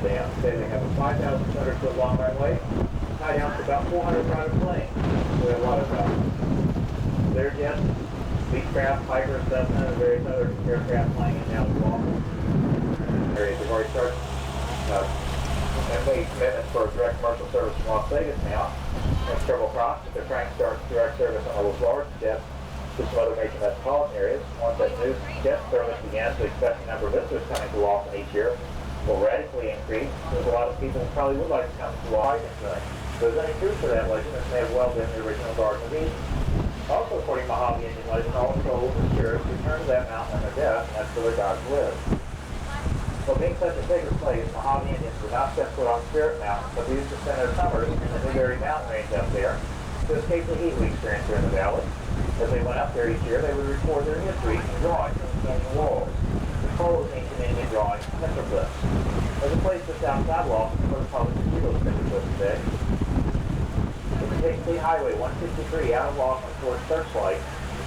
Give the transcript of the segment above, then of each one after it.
the dam. Today they have a 5,200 foot long runway, tied down to about 400 private planes. So we have a lot of their jets, Beechcraft, Piper, Cessna, and various other aircraft flying in now as well. Areas have already started and made commitments for direct commercial service from Las Vegas now. There's several crops that they're trying to start direct service on those large jets to some other major metropolitan areas. Once that new jet service begins, we expect the number of visitors coming to Laughlin each year will radically increase. There's a lot of people who probably would like to come to Laughlin. If there's any truth to that legend, this may have well been the original Garden of Eden. Also, according to Mojave Indian legend, all souls and spirits return to that mountain on their death, and that's where their gods live. So being such a sacred place, Mojave Indians would not step foot on Spirit Mountain, but they used to spend their summers in the Newberry mountain range up there to escape the heat we experience here in the valley. As they went up there each year, they would record their history in drawings on the canyon walls. The call of ancient Indian drawings, petroglyphs. There's a place just outside Laughlin where the public can see those petroglyphs today. If you take State Highway 163 out of Laughlin towards Searchlight,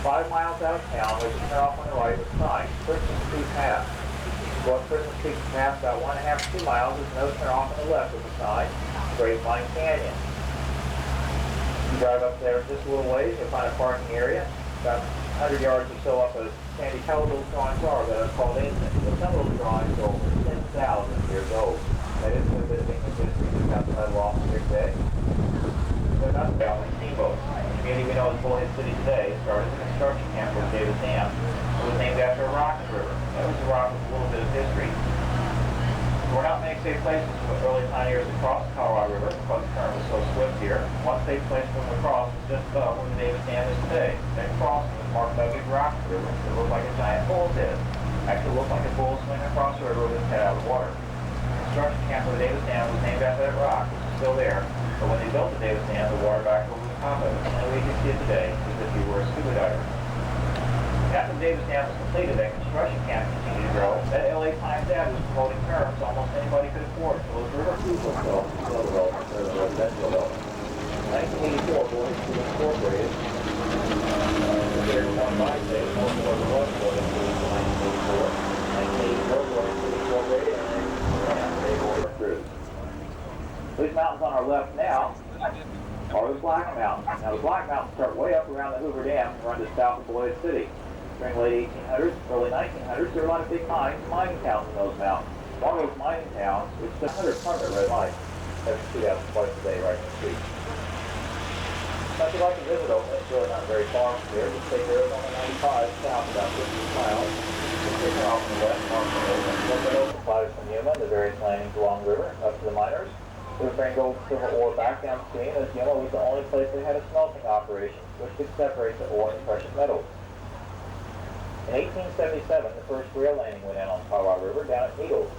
5 miles out of town, where you turn off on the right with a sign, Christmas Street Pass. Go up Christmas Street Pass about 1.5 to 2 miles, there's no turn off on the left with a sign, Grapevine Canyon. You drive up there just a little ways, you'll find a parking area, about 100 yards or so up a sandy color little drawing flower that are called ancient. So some of those drawings are over 10,000 years old. That is a bit of English history just outside Laughlin here today. They're not Laughlin steamboats. The community we know as Bullhead City today started as a construction camp for Davis Dam. It was named after a rock river. That was a rock with a little bit of history. There were not many safe places for the early pioneers across the Colorado River because the current was so swift here. One safe place for them across was just above where the Davis Dam is today. That crossing was marked by a big rock river that looked like a giant bull's head. Actually looked like a bull swinging across the river with his head out of the water. The construction camp for the Davis Dam was named after that rock, which is still there. But when they built the Davis Dam, the water back over the top of it. The only way you can see it today is if you were a scuba diver. After the Davis Dam was completed, that construction camp continued to grow. That LA Times ad was promoting terms almost anybody could afford. So those river food was built, residential development. 1984, Bullhead City incorporated. Considered one by state, most of the was building in 1984. 1984, Bullhead City incorporated, and they were cruise. These mountains on our left now are the Black Mountains. Now the Black Mountains start way up around the Hoover Dam and run just south of Bullhead City. During the late 1800s, early 1900s, there were a lot of big mines, mining towns in those mountains. One of those mining towns, which is 100 permanent red lights, have to see that twice a day right in the street. Now, if you'd like to visit Oakland, it's really not very far from here. Just take Arizona 95 south about 15 miles. Just take her off on the west, mark from Oakland. Look at Oakland flies from Yuma, the various landings along the river, up to the miners. They would bring gold, silver ore back downstream, as Yuma was the only place that had a smelting operation, which could separate the ore and precious metals. In 1877, the first real landing went in on the Colorado River down at Needles.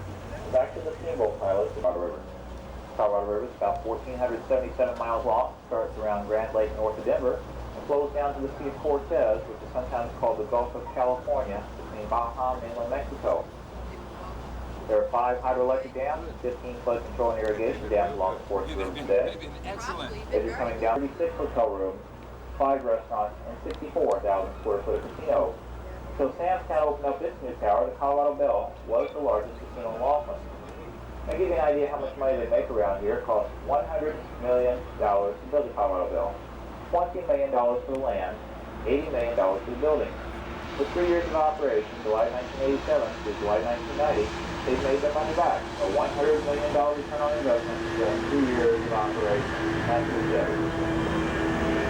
Back to the steamboat pilots of the Colorado River. The Colorado River is about 1,477 miles long, starts around Grand Lake north of Denver, and flows down to the Sea of Cortez, which is sometimes called the Gulf of California, between Baja and mainland Mexico. There are 5 hydroelectric dams and 15 flood control and irrigation dams along the Forest River today. As you're coming down, 36 hotel rooms, 5 restaurants, and 64,000 square foot of casino. So Sam's kind of opened up this new tower. The Colorado Bell was the largest casino in Laughlin. Now, to give you an idea how much money they make around here, it costs $100 million to build the Colorado Bell, $20 million for the land, $80 million for the building. For 3 years of operation, July 1987 to July 1990, they've made their money back. A $100 million return on investment during 2 years of operation. That's the debt.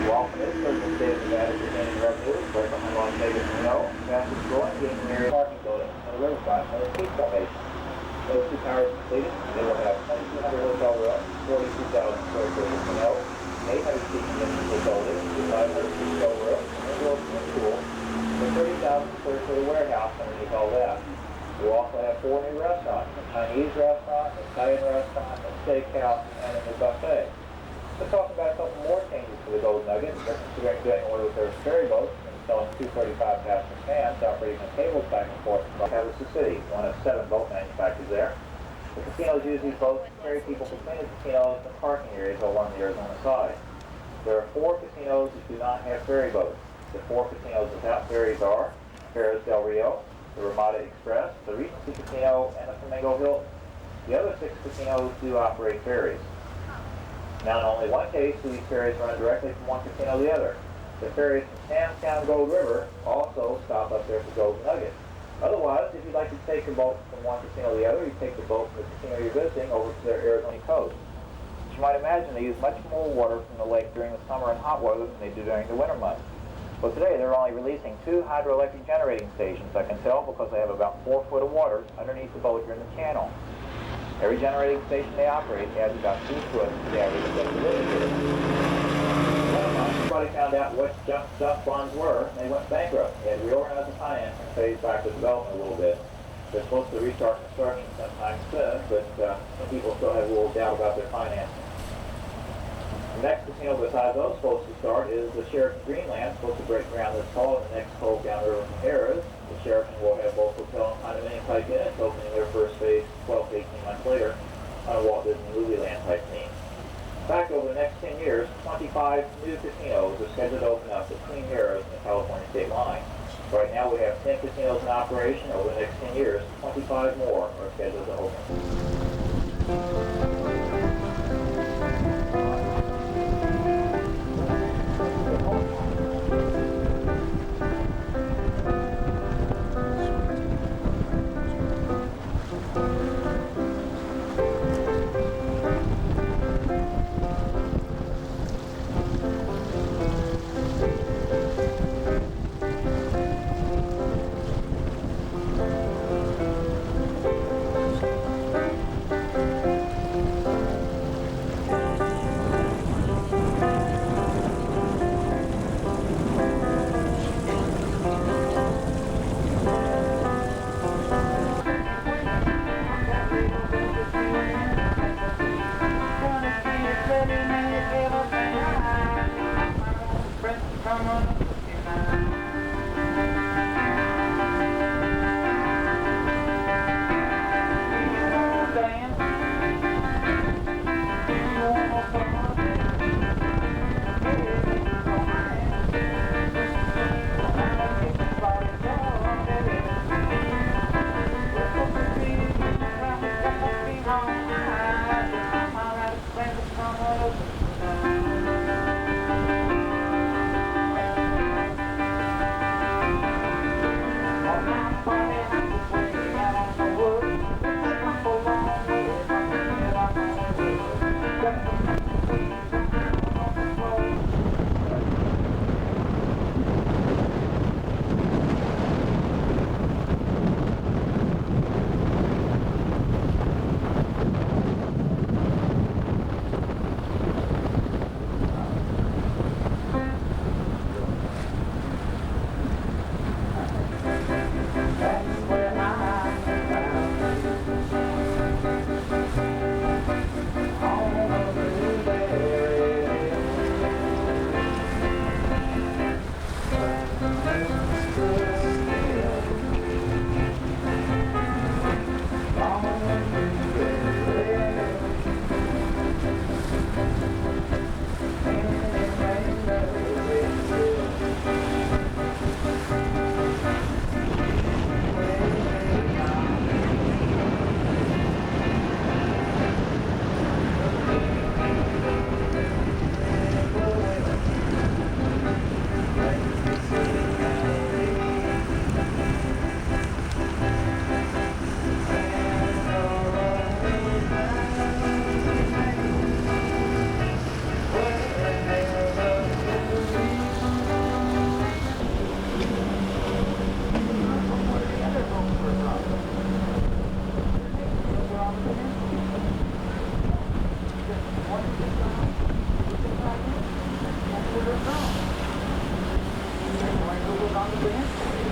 Laughlin is certainly the state of Nevada for gaining revenue, right behind Las Vegas, Reno, fastest growing gaining area parking building on the riverfront and the peak formation. Those 2 towers completed, they will have 2,200 hotel rooms, 42,000 square foot of casino, 800 seating units facilities, 500 hotel rooms, indoor swimming pool, and 30,000 square foot of warehouse underneath all that. We'll also have 4 new restaurants, a Chinese restaurant, an Italian restaurant, a steakhouse, and a new buffet. Let's talk about a couple more changes to the Golden Nugget. They're considering doing away with their ferry boats and selling 235 passenger fans operating on cables back and forth from Kansas City, one of 7 boat manufacturers there. The casinos use these boats to carry people between the casinos and parking areas along the Arizona side. There are 4 casinos that do not have ferry boats. The 4 casinos without ferries are Ferris Del Rio, the Ramada Express, the Regency Casino, and the Flamingo Hilton. The other 6 casinos do operate ferries. Now, in only one case do these ferries run directly from one casino to the other. The ferries from Samstown Gold River also stop up there for Gold Nugget. Otherwise, if you'd like to take a boat from one casino to the other, you take the boat from the casino you're visiting over to their Arizona coast. As you might imagine, they use much more water from the lake during the summer and hot weather than they do during the winter months. Well, today they're only releasing 2 hydroelectric generating stations. I can tell because they have about 4 foot of water underneath the boat during the channel. Every generating station they operate adds about 2 foot to the average of the visitor. Everybody found out what junk bonds were, and they went bankrupt. They had to reorganize the financing phase back to development a little bit. They're supposed to restart construction sometime soon, but some people still have a little doubt about their financing. The next casino besides those supposed to start is the Sheraton Greenland, supposed to break ground this fall in the next cove down the river from Harrah's. The Sheraton will have both hotel and condominium type units, opening their first phase 12 to 18 months later on a Walt Disney Movie Land type theme. In fact, over the next 10 years, 25 new casinos are scheduled to open up between Harrah's and the California state line. Right now we have 10 casinos in operation. Over the next 10 years, 25 more are scheduled to open. on the bench.